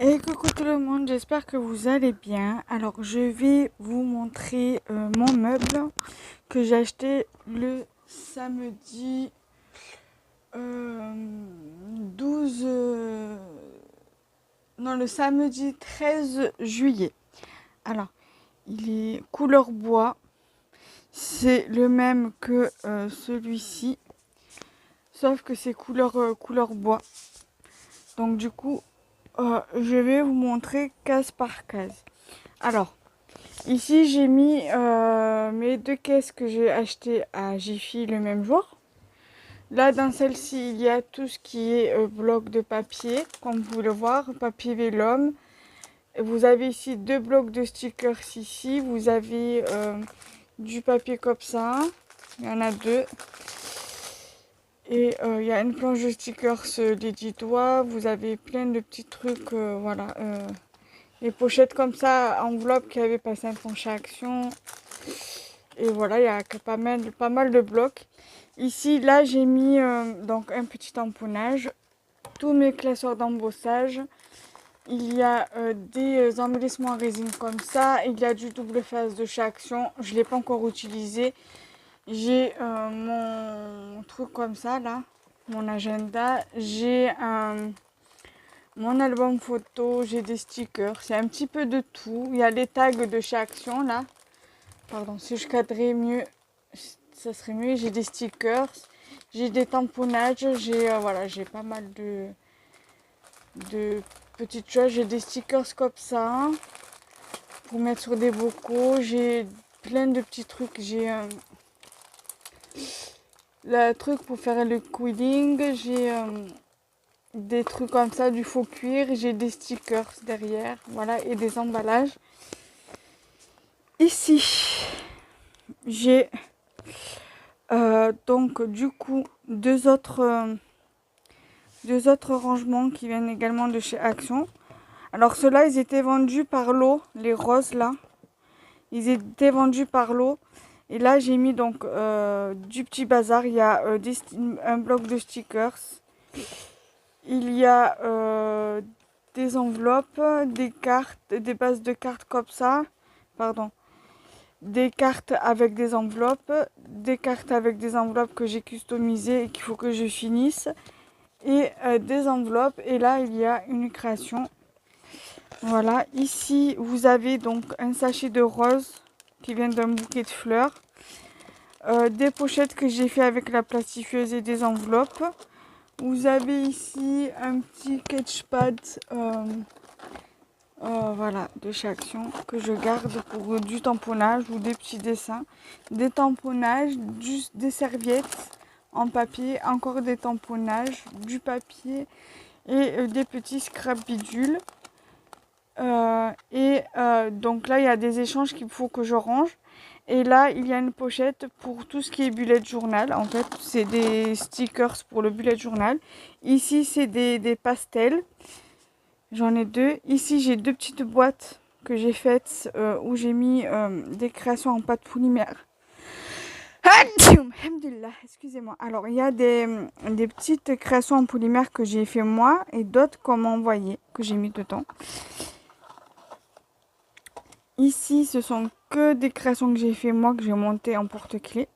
Et coucou tout le monde, j'espère que vous allez bien. Alors je vais vous montrer mon meuble que j'ai acheté le samedi 12... non, le samedi 13 juillet. Alors, il est couleur bois. C'est le même que celui-ci. Sauf que c'est couleur bois. Donc du coup, je vais vous montrer case par case. Alors, ici j'ai mis mes deux caisses que j'ai achetées à Jiffy le même jour. Là, dans celle-ci, il y a tout ce qui est bloc de papier, comme vous pouvez le voir, papier vélum. Vous avez ici deux blocs de stickers ici. Vous avez du papier comme ça. Il y en a deux. Et il y a une planche de stickers des 10 doigts. Vous avez plein de petits trucs, voilà. Les pochettes comme ça, enveloppe qui avait passé un planche à action. Et voilà, il y a pas mal de blocs. Ici, là, j'ai mis donc un petit tamponnage. Tous mes classeurs d'embossage. Il y a des embellissements en résine comme ça. Il y a du double face de chez Action. Je ne l'ai pas encore utilisé. J'ai mon truc comme ça, là. Mon agenda. J'ai mon album photo. J'ai des stickers. C'est un petit peu de tout. Il y a les tags de chez Action, là. Pardon, si je cadrais mieux, ça serait mieux. J'ai des stickers. J'ai des tamponnages. J'ai voilà, j'ai pas mal de petites choses. J'ai des stickers comme ça pour mettre sur des bocaux. J'ai plein de petits trucs. J'ai le truc pour faire le quilling. J'ai des trucs comme ça, du faux cuir. J'ai des stickers derrière, voilà, et des emballages. Ici, j'ai donc du coup deux autres rangements qui viennent également de chez Action. Alors ceux-là, ils étaient vendus par lot, les roses là. Ils étaient vendus par lot. Et là, j'ai mis donc du petit bazar. Il y a un bloc de stickers. Il y a des enveloppes, des cartes, des bases de cartes comme ça. Pardon. Des cartes avec des enveloppes. Des cartes avec des enveloppes que j'ai customisées et qu'il faut que je finisse. Et des enveloppes. Et là, il y a une création. Voilà. Ici, vous avez donc un sachet de roses qui vient d'un bouquet de fleurs. Des pochettes que j'ai fait avec la plastifieuse et des enveloppes. Vous avez ici un petit sketchpad voilà, de chez Action que je garde pour du tamponnage ou des petits dessins. Des tamponnages, des serviettes en papier, encore des tamponnages, du papier et des petits scrap bidules. Donc là, il y a des échanges qu'il faut que je range. Et là, il y a une pochette pour tout ce qui est bullet journal. En fait, c'est des stickers pour le bullet journal. Ici, c'est des pastels. J'en ai deux. Ici, j'ai deux petites boîtes que j'ai faites où j'ai mis des créations en pâte polymère. Alhamdulillah, excusez-moi. Alors, il y a des petites créations en polymère que j'ai fait moi et d'autres qu'on m'a envoyées, que j'ai mis dedans. Ici, ce sont que des créations que j'ai fait moi, que j'ai montées en porte-clés.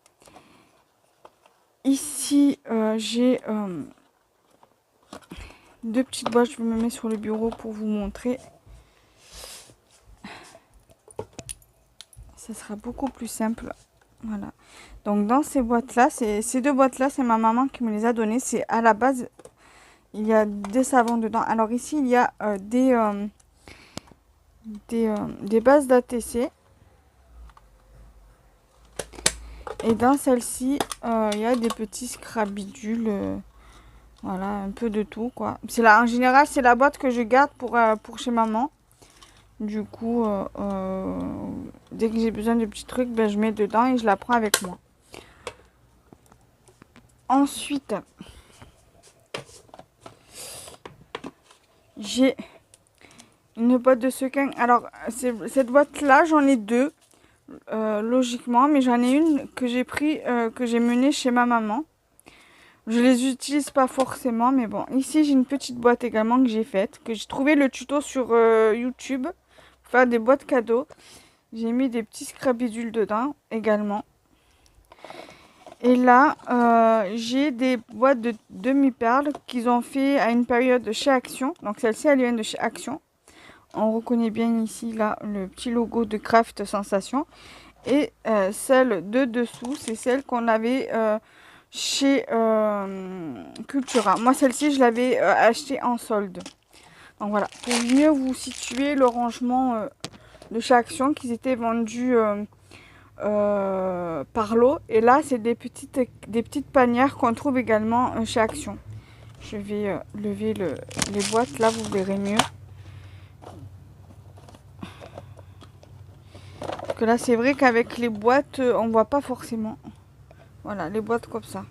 Ici, j'ai deux petites boîtes. Je vais me mettre sur le bureau pour vous montrer. Ça sera beaucoup plus simple. Voilà. Donc, dans ces boîtes-là, ces deux boîtes-là, c'est ma maman qui me les a données. C'est à la base, il y a des savons dedans. Alors, ici, il y a des bases d'ATC. Et dans celle-ci, il y a des petits scrabidules. Voilà, un peu de tout, quoi. En général, c'est la boîte que je garde pour chez maman. Du coup, dès que j'ai besoin de petits trucs, ben, je mets dedans et je la prends avec moi. Ensuite, j'ai une boîte de sequins. Alors, cette boîte-là, j'en ai deux. Logiquement, mais j'en ai une que j'ai menée chez ma maman Je les utilise pas forcément, mais bon. Ici, j'ai une petite boîte également que j'ai faite, que j'ai trouvé le tuto sur YouTube pour faire des boîtes cadeaux. J'ai mis des petits scrabidules dedans également. Et là, j'ai des boîtes de demi-perles qu'ils ont fait à une période chez Action. Donc celle-ci, elle vient de chez Action. On reconnaît bien ici là le petit logo de Craft Sensation. Et celle de dessous, c'est celle qu'on avait chez Cultura. Moi, celle-ci, je l'avais achetée en solde. Donc voilà, pour mieux vous situer le rangement de chez Action, qu'ils étaient vendus par lot. Et là, c'est des petites panières qu'on trouve également chez Action. Je vais lever les boîtes, là, vous verrez mieux. Parce que là, c'est vrai qu'avec les boîtes, on voit pas forcément. Voilà, les boîtes comme ça.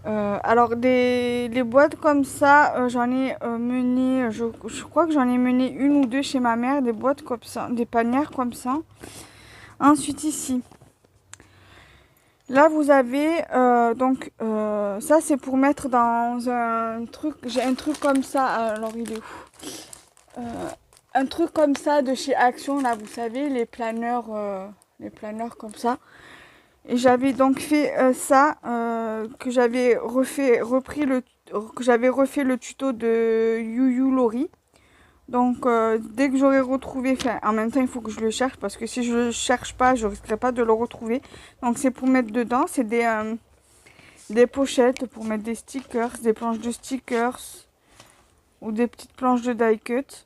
Alors, les boîtes comme ça, j'en ai mené, je crois que j'en ai mené une ou deux chez ma mère, des boîtes comme ça, des panières comme ça. Ensuite, ici, là, vous avez, ça, c'est pour mettre dans un truc, j'ai un truc comme ça, alors il est où? Un truc comme ça de chez Action, là, vous savez, les planeurs comme ça. Et j'avais donc fait ça, que j'avais refait le tuto de Yuyu Lori. Donc dès que j'aurai retrouvé, enfin en même temps il faut que je le cherche parce que si je le cherche pas, je risquerai pas de le retrouver. Donc c'est pour mettre dedans, c'est des pochettes pour mettre des stickers, des planches de stickers ou des petites planches de die cut.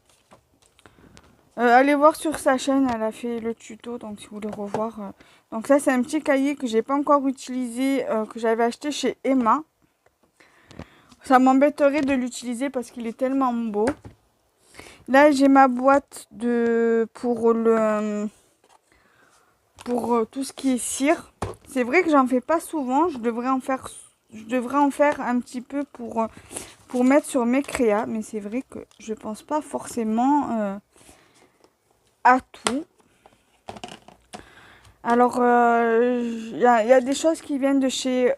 Allez voir sur sa chaîne, elle a fait le tuto, donc si vous voulez revoir. Donc ça, c'est un petit cahier que j'ai pas encore utilisé, que j'avais acheté chez Emma. Ça m'embêterait de l'utiliser parce qu'il est tellement beau. Là, j'ai ma boîte pour tout ce qui est cire. C'est vrai que j'en fais pas souvent. Je devrais en faire un petit peu pour mettre sur mes créas, mais c'est vrai que je pense pas forcément à tout. Alors, il y a des choses qui viennent de chez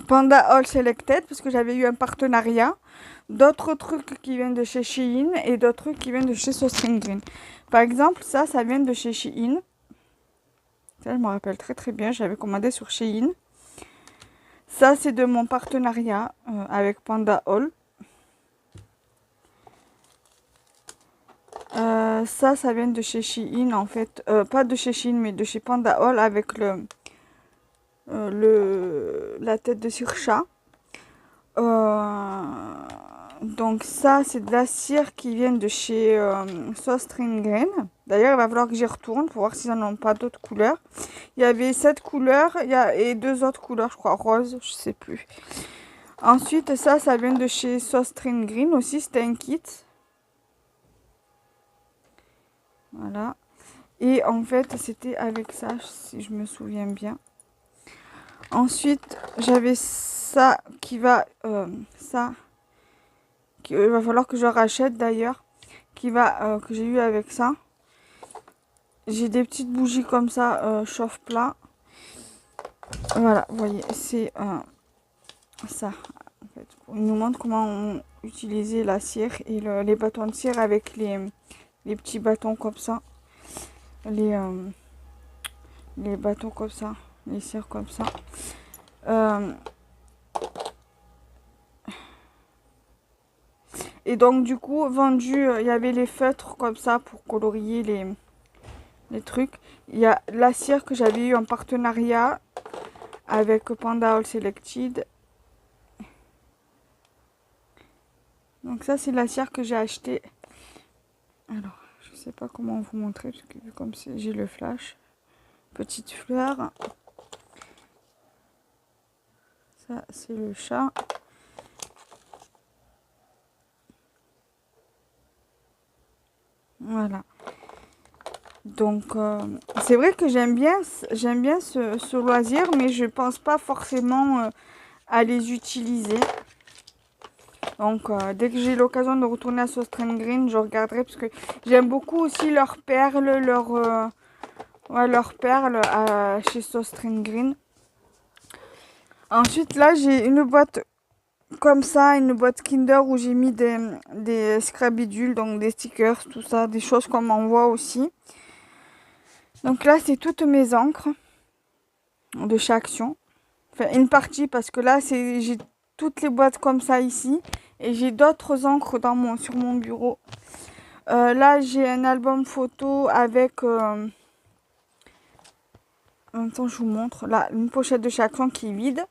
Panda All Selected, parce que j'avais eu un partenariat. D'autres trucs qui viennent de chez Shein et d'autres trucs qui viennent de chez So String Green. Par exemple, ça vient de chez Shein. Ça, je me rappelle très très bien, j'avais commandé sur Shein. Ça, c'est de mon partenariat avec Panda All. Ça vient de chez Shein en fait, pas de chez Shein mais de chez Panda All avec la tête de cire-chat. Donc ça c'est de la cire qui vient de chez So String Green. D'ailleurs il va falloir que j'y retourne pour voir s'ils n'en ont pas d'autres couleurs. Il y avait cette couleur et deux autres couleurs je crois, rose, je sais plus. Ensuite ça vient de chez So String Green aussi, c'était un kit. Voilà. Et en fait, c'était avec ça, si je me souviens bien. Ensuite, j'avais ça qui va... il va falloir que je rachète d'ailleurs. Que j'ai eu avec ça. J'ai des petites bougies comme ça, chauffe-plat. Voilà, vous voyez, c'est ça. En fait, il nous montre comment utiliser la cire et les bâtons de cire avec les petits bâtons comme ça. Les bâtons comme ça, les cires comme ça. Et donc du coup, vendu, il y avait les feutres comme ça pour colorier les trucs. Il y a la cire que j'avais eu en partenariat avec Panda All Selected. Donc ça, c'est la cire que j'ai acheté. Alors, je sais pas comment vous montrer parce que comme j'ai le flash. Petite fleur. Ça, c'est le chat. Voilà. Donc, c'est vrai que j'aime bien ce loisir, mais je pense pas forcément à les utiliser. Donc, dès que j'ai l'occasion de retourner à So String Green, je regarderai parce que j'aime beaucoup aussi leurs perles, leurs perles chez So String Green. Ensuite, là, j'ai une boîte comme ça, une boîte Kinder où j'ai mis des scrabidules, donc des stickers, tout ça, des choses qu'on m'envoie aussi. Donc là, c'est toutes mes encres de chez Action. Enfin, une partie, parce que là, j'ai toutes les boîtes comme ça ici. Et j'ai d'autres encres sur mon bureau. Là, j'ai un album photo avec... en même temps, je vous montre. Là, une pochette de chez Action qui est vide.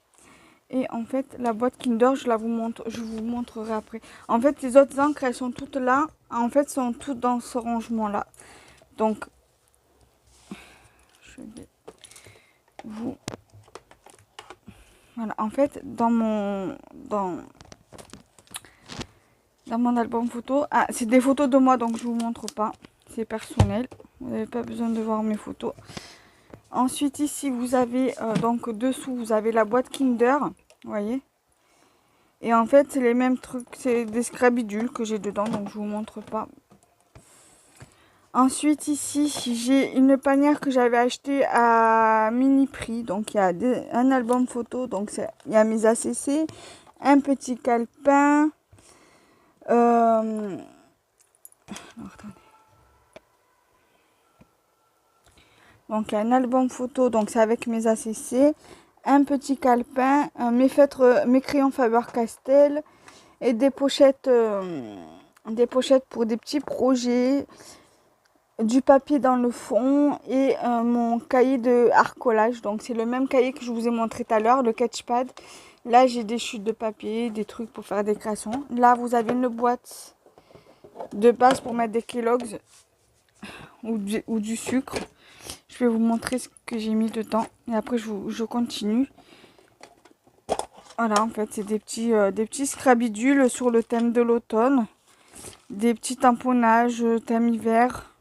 Et en fait, la boîte Kinder, je vous montrerai après. En fait, les autres encres, elles sont toutes là. En fait, sont toutes dans ce rangement-là. Donc, je vais vous... Voilà, en fait, dans mon album photo... Ah, c'est des photos de moi, donc je vous montre pas. C'est personnel. Vous n'avez pas besoin de voir mes photos. Ensuite, ici, vous avez... donc, dessous, vous avez la boîte Kinder. Vous voyez? Et en fait, c'est les mêmes trucs. C'est des scrabidules que j'ai dedans, donc je vous montre pas. Ensuite, ici, j'ai une panière que j'avais achetée à mini prix. Donc, il y a un album photo. Donc, il y a mes ACC, un petit calepin. Alors, attendez. Donc, il y a un album photo. Donc, c'est avec mes ACC. Un petit calepin. Mes crayons Faber-Castell. Et des pochettes pour des petits projets. Du papier dans le fond et mon cahier de arcolage. Donc c'est le même cahier que je vous ai montré tout à l'heure, le Sketchpad. Là j'ai des chutes de papier, des trucs pour faire des créations. Là vous avez une boîte de base pour mettre des Kellogg's ou du sucre. Je vais vous montrer ce que j'ai mis dedans et après je continue. Voilà, en fait c'est des petits scrabidules sur le thème de l'automne. Des petits tamponnages thème hiver.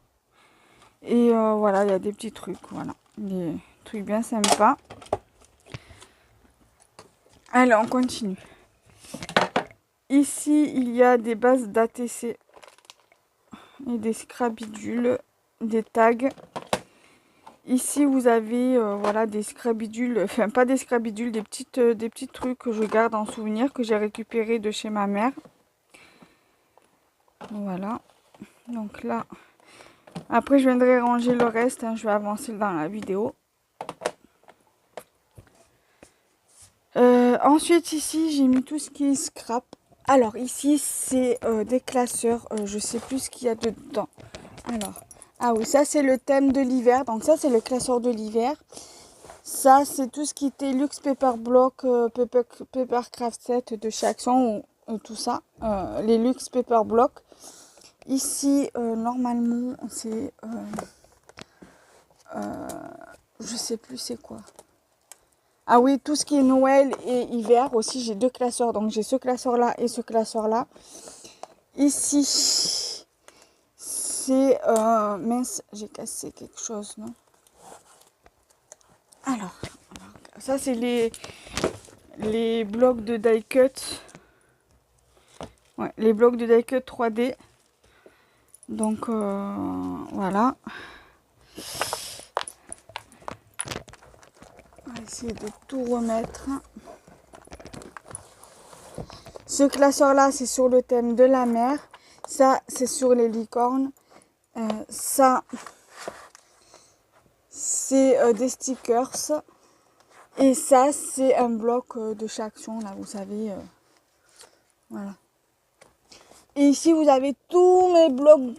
Et voilà, il y a des petits trucs, voilà. Des trucs bien sympas. Allez, on continue. Ici, il y a des bases d'ATC. Et des scrabidules, des tags. Ici, vous avez voilà, des scrabidules, enfin pas des scrabidules, des petits trucs que je garde en souvenir, que j'ai récupéré de chez ma mère. Voilà. Donc là... Après, je viendrai ranger le reste. Hein, je vais avancer dans la vidéo. Ensuite, ici, j'ai mis tout ce qui est scrap. Alors, ici, c'est des classeurs. Je sais plus ce qu'il y a dedans. Alors, ah oui, ça, c'est le thème de l'hiver. Donc, ça, c'est le classeur de l'hiver. Ça, c'est tout ce qui était Luxe Paper Block, Papercraft Set de chez Action, tout ça. Les Luxe Paper Block. Ici, normalement, c'est... je sais plus c'est quoi. Ah oui, tout ce qui est Noël et hiver aussi, j'ai deux classeurs. Donc, j'ai ce classeur-là et ce classeur-là. Ici, c'est... mince, j'ai cassé quelque chose, non? Alors, ça, c'est les blocs de die cut. Ouais, les blocs de die cut 3D. Donc, voilà. On va essayer de tout remettre. Ce classeur-là, c'est sur le thème de la mer. Ça, c'est sur les licornes. Ça, c'est des stickers. Et ça, c'est un bloc de chez Action, là, vous savez. Voilà. Et ici, vous avez tous mes blocs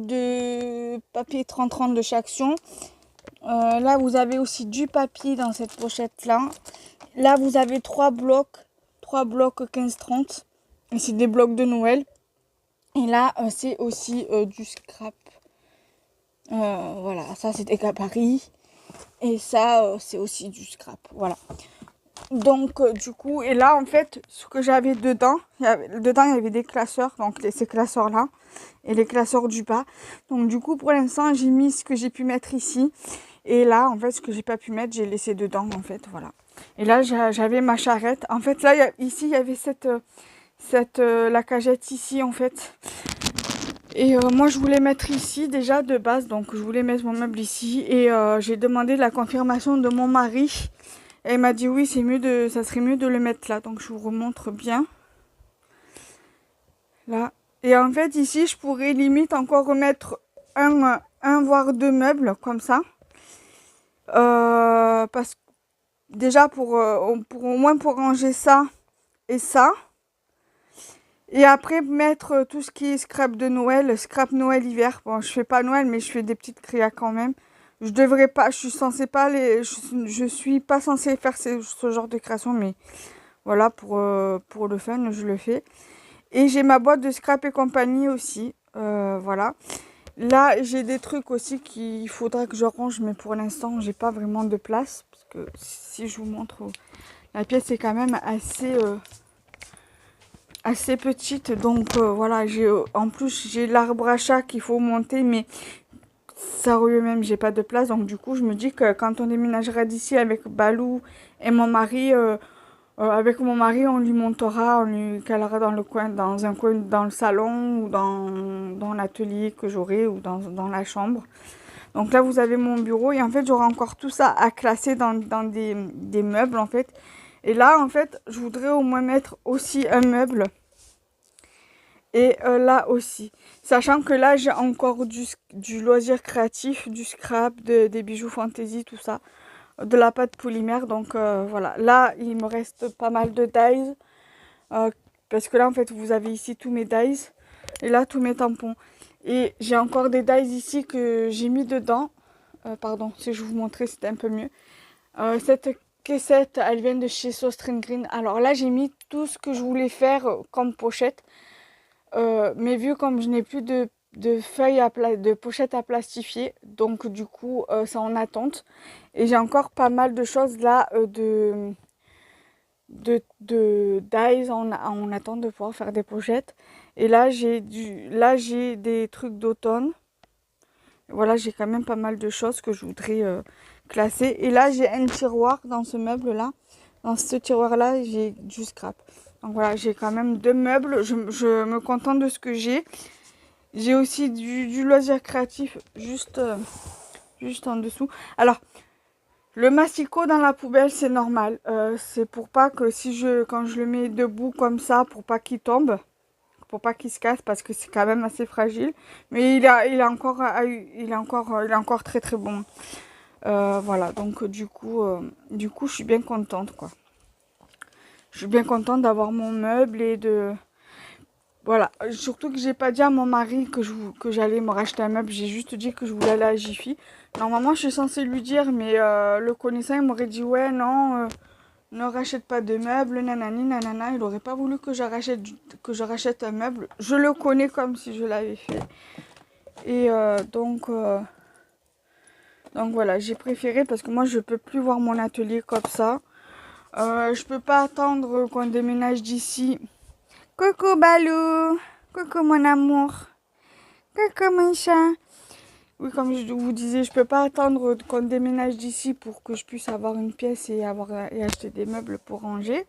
de papier 30-30 de chez Action. Là, vous avez aussi du papier dans cette pochette-là. Là, vous avez 3 blocs 15-30. Et c'est des blocs de Noël. Et là, c'est aussi du scrap. Voilà, ça, c'est des gabarits. Et ça, c'est aussi du scrap. Voilà. Donc, du coup, et là, en fait, ce que j'avais dedans, il y avait des classeurs. Donc, ces classeurs-là. Et les classeurs du bas. Donc, du coup, pour l'instant, j'ai mis ce que j'ai pu mettre ici. Et là, en fait, ce que j'ai pas pu mettre, j'ai laissé dedans, en fait, voilà. Et là, j'avais ma charrette. En fait, là, ici, il y avait la cagette ici, en fait. Et moi, je voulais mettre ici, déjà, de base. Donc, je voulais mettre mon meuble ici. Et j'ai demandé la confirmation de mon mari. Et il m'a dit oui, ça serait mieux de le mettre là. Donc je vous remontre bien. Là. Et en fait, ici, je pourrais limite encore remettre un voire deux meubles comme ça. Parce que déjà pour au moins pour ranger ça et ça. Et après mettre tout ce qui est scrap de Noël, scrap Noël hiver. Bon, je fais pas Noël, mais je fais des petites créas quand même. Je devrais pas, je suis censée pas je suis pas censée faire ce genre de création, mais voilà, pour le fun, je le fais. Et j'ai ma boîte de scrap et compagnie aussi, voilà. Là, j'ai des trucs aussi qu'il faudra que je range, mais pour l'instant, j'ai pas vraiment de place. Parce que si je vous montre, la pièce est quand même assez petite. Donc voilà, en plus, j'ai l'arbre à chat qu'il faut monter, mais sérieux même, j'ai pas de place. Donc du coup, je me dis que quand on déménagera d'ici avec Balou et mon mari, on lui montera, on lui calera dans un coin dans le salon ou dans l'atelier que j'aurai ou dans la chambre. Donc là, vous avez mon bureau et en fait, j'aurai encore tout ça à classer dans des meubles en fait. Et là, en fait, je voudrais au moins mettre aussi un meuble. Et là aussi. Sachant que là, j'ai encore du loisir créatif, du scrap, des bijoux fantaisie, tout ça. De la pâte polymère. Donc voilà. Là, il me reste pas mal de dies. Parce que là, en fait, vous avez ici tous mes dies. Et là, tous mes tampons. Et j'ai encore des dies ici que j'ai mis dedans. Pardon, si je vous montrais, c'était un peu mieux. Cette caissette, elle vient de chez So String Green. Alors là, j'ai mis tout ce que je voulais faire comme pochette. Mais vu comme je n'ai plus de feuilles de pochettes à plastifier, donc du coup c'est en attente. Et j'ai encore pas mal de choses là de dies en attente de pouvoir faire des pochettes. Et là j'ai des trucs d'automne. Voilà, j'ai quand même pas mal de choses que je voudrais classer. Et là j'ai un tiroir dans ce meuble là. Dans ce tiroir là, j'ai du scrap. Donc voilà, j'ai quand même deux meubles. Je me contente de ce que j'ai. J'ai aussi du loisir créatif juste en dessous. Alors, le massicot dans la poubelle, c'est normal. C'est pour pas que quand je le mets debout comme ça, pour pas qu'il tombe, pour pas qu'il se casse, parce que c'est quand même assez fragile. Mais il est encore très très bon. Voilà, donc du coup, je suis bien contente, quoi. Je suis bien contente d'avoir mon meuble et de... Voilà, surtout que j'ai pas dit à mon mari que j'allais me racheter un meuble. J'ai juste dit que je voulais aller à Jiffy. Normalement, je suis censée lui dire, mais le connaissant, il m'aurait dit, ouais, non, ne rachète pas de meubles, nanani, nanana. Il aurait pas voulu que je rachète un meuble. Je le connais comme si je l'avais fait. Et donc voilà, j'ai préféré parce que moi, je peux plus voir mon atelier comme ça. Je peux pas attendre qu'on déménage d'ici. Coucou Balou, coucou mon amour, coucou mon chat. Oui, comme je vous disais, je peux pas attendre qu'on déménage d'ici pour que je puisse avoir une pièce et acheter des meubles pour ranger.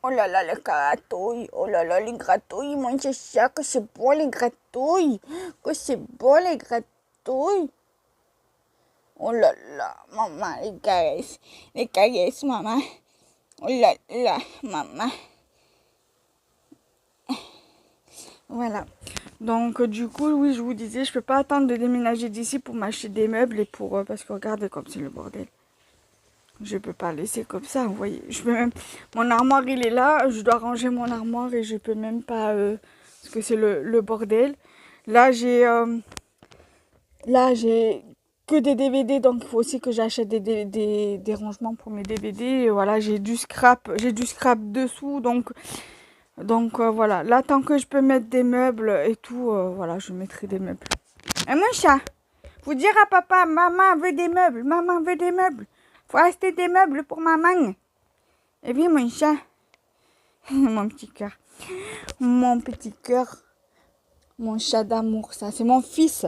Oh là là, les gratouilles, oh là là, les gratouilles, mon chat, que c'est beau les gratouilles, que c'est beau les gratouilles. Oh là là, maman, les caresses, maman. Oh là là, maman. Voilà. Donc du coup, oui, je vous disais, je peux pas attendre de déménager d'ici pour m'acheter des meubles et pour parce que regardez comme c'est le bordel. Je peux pas laisser comme ça, vous voyez. Je peux même mon armoire, il est là, je dois ranger mon armoire et je peux même pas parce que c'est le bordel. Là, j'ai que des DVD, donc il faut aussi que j'achète des rangements pour mes DVD. Et voilà, j'ai du scrap dessous, donc voilà, là tant que je peux mettre des meubles et tout, voilà, je mettrai des meubles. Et mon chat, vous dire à papa, maman veut des meubles, maman veut des meubles. Faut acheter des meubles pour maman. Et bien mon chat, mon petit cœur, mon chat d'amour, ça c'est mon fils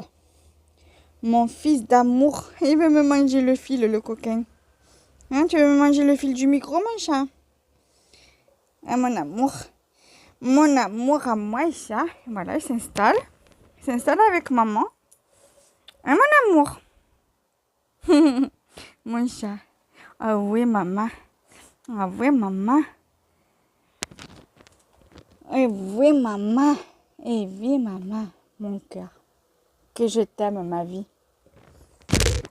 d'amour. Il veut me manger le fil, le coquin. Hein, tu veux me manger le fil du micro, mon chat? Ah, mon amour. Mon amour à moi, ça. Voilà, il s'installe. Il s'installe avec maman. Hein, mon amour. Mon chat. Ah oui, maman. Ah oui, maman. Eh oui, maman. Eh oui, maman. Mon cœur. Que je t'aime, ma vie.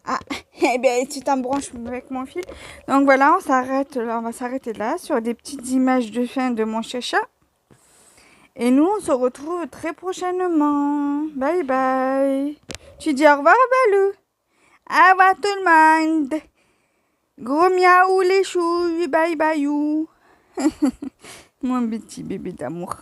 Ah, eh bien, tu t'embranches avec mon fil. Donc voilà, on s'arrête là, on va s'arrêter là sur des petites images de fin de mon chacha. Et nous, on se retrouve très prochainement. Bye bye. Tu dis au revoir, Balou. Au revoir tout le monde. Gros miaou les chouilles. Bye bye. Mon petit bébé d'amour.